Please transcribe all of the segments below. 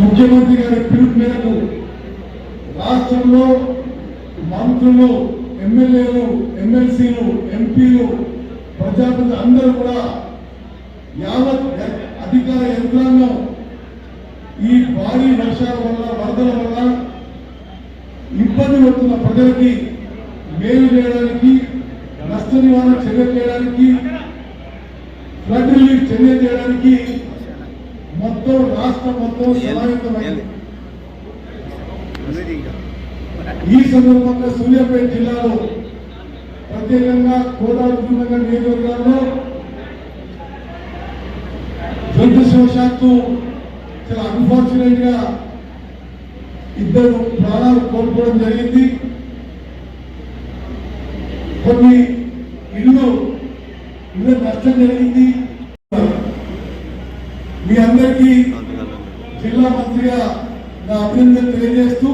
ముఖ్యమంత్రి గారి పిలుపు మేరకు రాష్ట్రంలో మంత్రులు, ఎమ్మెల్యేలు, ఎమ్మెల్సీలు, ఎంపీలు, ప్రజాప్రతినిధులు అందరూ కూడా యావత్ అధికార యంత్రాంగం ఈ భారీ వర్షాల వల్ల, వరదల వల్ల ఇబ్బంది పడుతున్న ప్రజలకి మేలు చేయడానికి, నష్ట నివారణ చర్య చేయడానికి, ఫ్లడ్ రిలీఫ్ చర్య చేయడానికి మొత్తం రాష్ట్రం మొత్తం సమాయత్తమైంది. ఈ సందర్భంగా సూర్యాపేట జిల్లాలో ప్రత్యేకంగా కోదాడ నియోజకవర్గాల్లో దురదృష్టవశాత్తు చాలా అన్ఫార్చునేట్ గా ఇద్దరు ప్రాణాలు కోల్పోవడం జరిగింది. కొన్ని ఇళ్ళు నష్టం జరిగింది. మీ అందరికీ జిల్లా మంత్రిగా నా అభినందన తెలియజేస్తూ,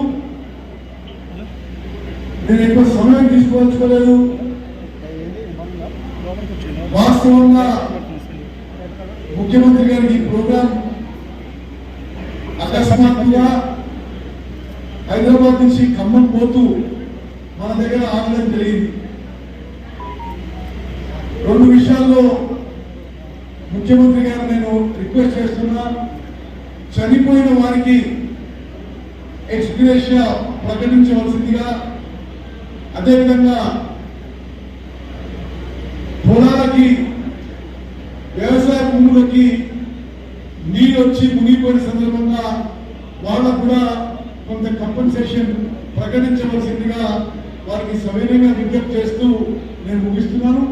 నేను ఎక్కువ సమయం తీసుకోదలుచుకోలేదు. వాస్తవంగా ముఖ్యమంత్రి గారికి ఈ ప్రోగ్రాం అకస్మాత్తుగా హైదరాబాద్ నుంచి ఖమ్మం పోతూ మన దగ్గర ఆగడం జరిగింది. రెండు విషయాల్లో ముఖ్యమంత్రి గారు నేను రిక్వెస్ట్ చేస్తున్నా. చనిపోయిన వారికి ఎక్స్గ్రేషియా ప్రకటించవలసిందిగా, అదేవిధంగా పొలాలకి, వ్యవసాయ భూములకి నీళ్ళు వచ్చి మునిగిపోయిన సందర్భంగా వాళ్ళకు కూడా కొంత కంపెన్సేషన్ ప్రకటించవలసిందిగా వారికి సవినయంగా విజ్ఞప్తి చేస్తూ నేను ముగిస్తున్నాను.